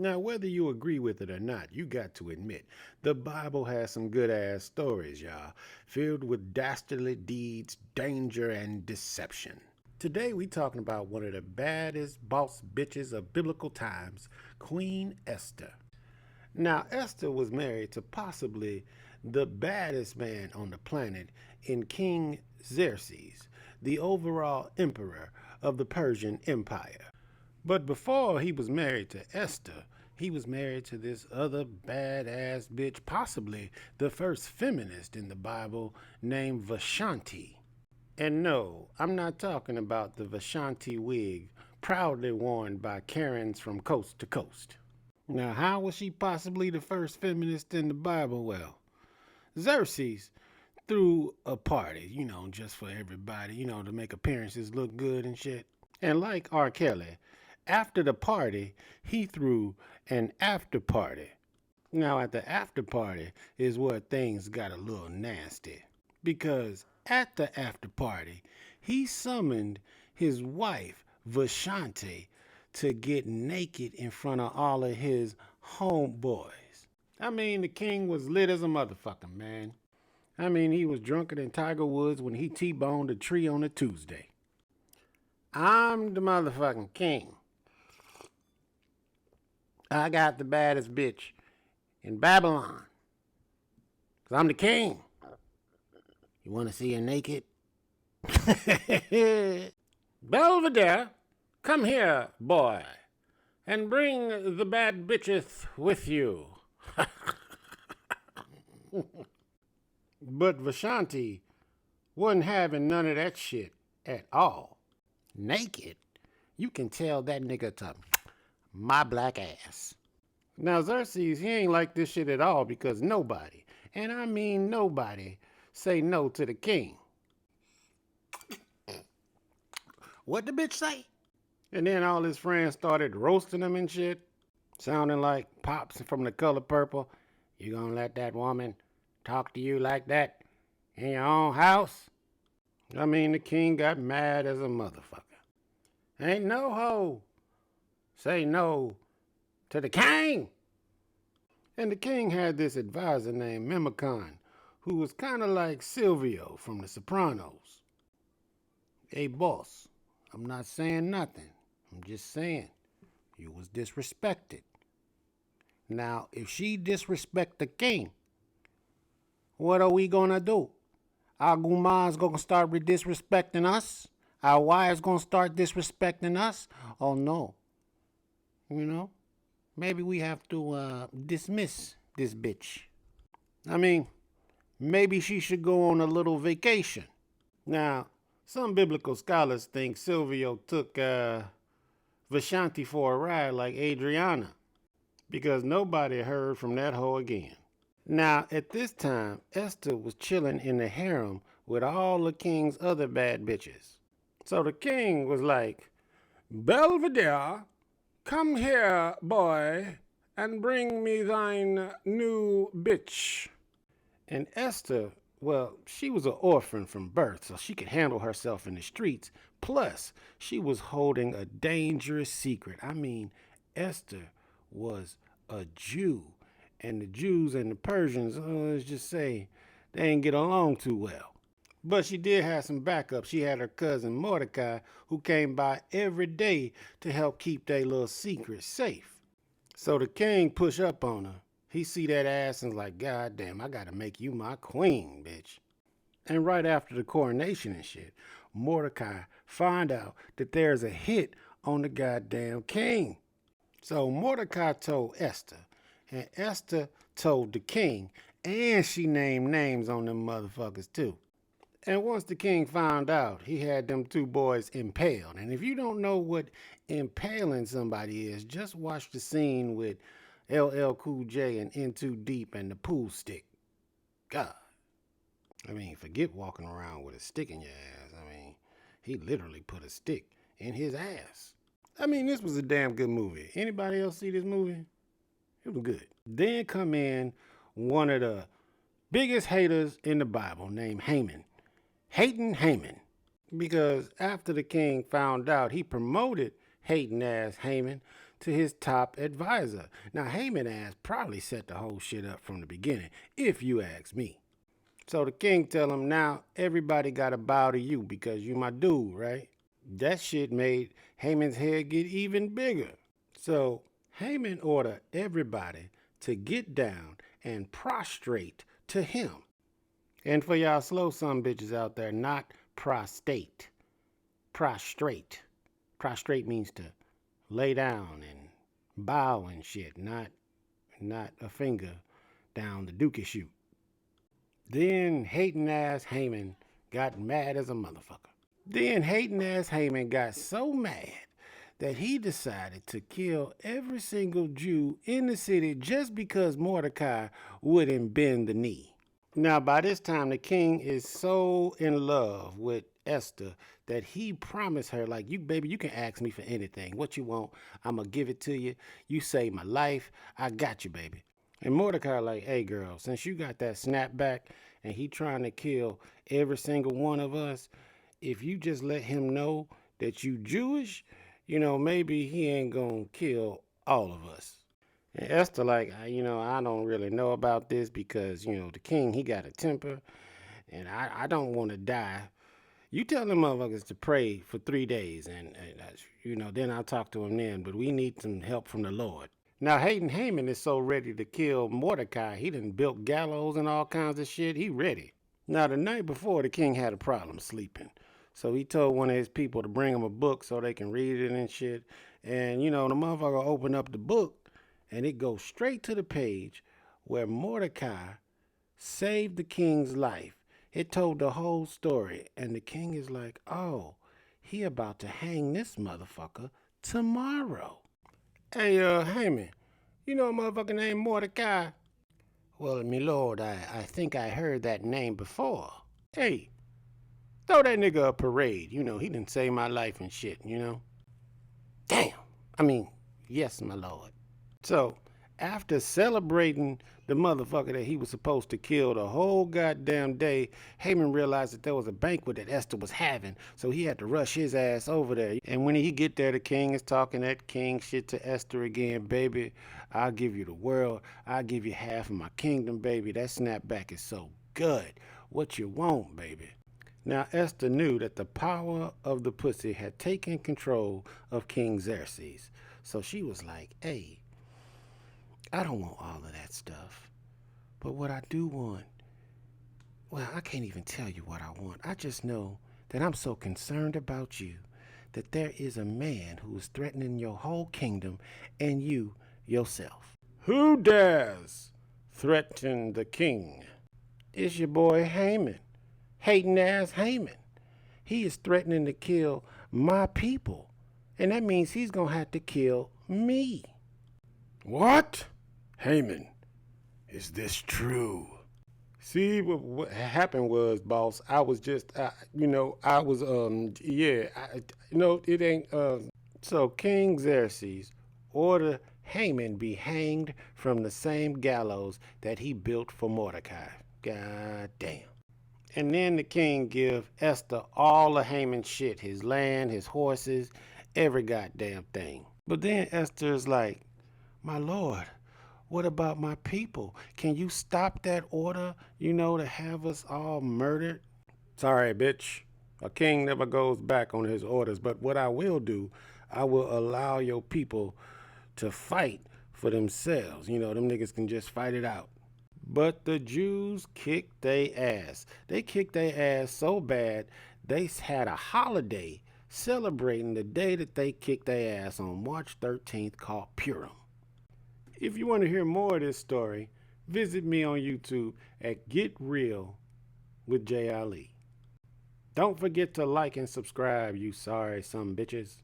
Now, whether you agree with it or not, you got to admit, the Bible has some good-ass stories, y'all, filled with dastardly deeds, danger, and deception. Today, we talking about one of the baddest boss bitches of biblical times, Queen Esther. Now, Esther was married to possibly the baddest man on the planet in King Xerxes, the overall emperor of the Persian Empire. But before he was married to Esther, he was married to this other badass bitch, possibly the first feminist in the Bible, named Vashti. And no, I'm not talking about the Vashti wig proudly worn by Karens from coast to coast. Now, how was she possibly the first feminist in the Bible? Well, Xerxes threw a party, just for everybody, to make appearances look good and shit. And like R. Kelly, after the party, he threw an after party. Now, at the after party is where things got a little nasty. Because at the after party, he summoned his wife, Vashti, to get naked in front of all of his homeboys. I mean, the king was lit as a motherfucker, man. I mean, he was drunker than Tiger Woods when he T-boned a tree on a Tuesday. I'm the motherfucking king. I got the baddest bitch in Babylon. 'Cause I'm the king. You want to see her naked? Belvedere, come here, boy, and bring the bad bitcheth with you. But Vashti wasn't having none of that shit at all. Naked? You can tell that nigga to my black ass. Now, Xerxes, he ain't like this shit at all because nobody, and I mean nobody, say no to the king. What the bitch say? And then all his friends started roasting him and shit, sounding like Pops from The Color Purple. You gonna let that woman talk to you like that in your own house? I mean, the king got mad as a motherfucker. Ain't no hoe say no to the king. And the king had this advisor named Memicon, who was kind of like Silvio from The Sopranos. Hey, boss, I'm not saying nothing. I'm just saying you was disrespected. Now, if she disrespect the king, what are we gonna do? Our gumas gonna start disrespecting us? Our wives gonna start disrespecting us? Oh no. Maybe we have to dismiss this bitch. I mean, maybe she should go on a little vacation. Now, some biblical scholars think Silvio took Vashti for a ride like Adriana, because nobody heard from that hoe again. Now, at this time, Esther was chilling in the harem with all the king's other bad bitches. So the king was like, Belvedere, come here, boy, and bring me thine new bitch. And Esther, well, she was an orphan from birth, so she could handle herself in the streets. Plus, she was holding a dangerous secret. I mean, Esther was a Jew. And the Jews and the Persians, let's just say, they didn't get along too well. But she did have some backup. She had her cousin Mordecai, who came by every day to help keep their little secret safe. So the king push up on her. He see that ass and's like, God damn, I gotta make you my queen, bitch. And right after the coronation and shit, Mordecai find out that there's a hit on the goddamn king. So Mordecai told Esther, and Esther told the king, and she named names on them motherfuckers too. And once the king found out, he had them two boys impaled. And if you don't know what impaling somebody is, just watch the scene with LL Cool J and In Too Deep and the pool stick. God. I mean, forget walking around with a stick in your ass. I mean, he literally put a stick in his ass. I mean, this was a damn good movie. Anybody else see this movie? It was good. Then come in one of the biggest haters in the Bible named Haman. Hating Haman. Because after the king found out, he promoted hating ass Haman to his top advisor. Now, Haman ass probably set the whole shit up from the beginning, if you ask me. So the king tell him, now everybody gotta bow to you because you my dude, right? That shit made Haman's head get even bigger. So Haman ordered everybody to get down and prostrate to him. And for y'all slow some bitches out there, not prostate. Prostrate. Prostrate means to lay down and bow and shit, not a finger down the dookie chute. Then hating ass Haman got mad as a motherfucker. Then hating ass Haman got so mad that he decided to kill every single Jew in the city just because Mordecai wouldn't bend the knee. Now, by this time, the king is so in love with Esther that he promised her, like, you, baby, you can ask me for anything. What you want, I'm going to give it to you. You saved my life. I got you, baby. And Mordecai like, hey, girl, since you got that snapback and he trying to kill every single one of us, if you just let him know that you Jewish, maybe he ain't going to kill all of us. And Esther like, I don't really know about this because, the king, he got a temper and I don't want to die. You tell them motherfuckers to pray for 3 days and then I'll talk to him then, but we need some help from the Lord. Now, Haman is so ready to kill Mordecai, he done built gallows and all kinds of shit. He ready. Now, the night before, the king had a problem sleeping. So he told one of his people to bring him a book so they can read it and shit. And, the motherfucker opened up the book, and it goes straight to the page where Mordecai saved the king's life. It told the whole story. And the king is like, oh, he about to hang this motherfucker tomorrow. Hey, Haman, you know a motherfucker named Mordecai? Well, my lord, I think I heard that name before. Hey, throw that nigga a parade. He done saved my life and shit, Damn. Yes, my lord. So, after celebrating the motherfucker that he was supposed to kill the whole goddamn day, Haman realized that there was a banquet that Esther was having, so he had to rush his ass over there. And when he get there, the king is talking that king shit to Esther again. Baby, I'll give you the world. I'll give you half of my kingdom, baby. That snapback is so good. What you want, baby? Now, Esther knew that the power of the pussy had taken control of King Xerxes. So she was like, hey, I don't want all of that stuff. But what I do want, well, I can't even tell you what I want. I just know that I'm so concerned about you that there is a man who is threatening your whole kingdom and you yourself. Who dares threaten the king? It's your boy Haman. Hating ass Haman. He is threatening to kill my people. And that means he's going to have to kill me. What? Haman, is this true? See, what happened was, boss, I was just, it ain't, so King Xerxes ordered Haman be hanged from the same gallows that he built for Mordecai. God damn. And then the king give Esther all of Haman's shit, his land, his horses, every goddamn thing. But then Esther's like, my lord, what about my people? Can you stop that order, to have us all murdered? Sorry, bitch. A king never goes back on his orders. But what I will do, I will allow your people to fight for themselves. Them niggas can just fight it out. But the Jews kicked their ass. They kicked their ass so bad, they had a holiday celebrating the day that they kicked their ass on March 13th called Purim. If you want to hear more of this story, visit me on YouTube at Get Real with J. Ali. Don't forget to like and subscribe, you sorry some bitches.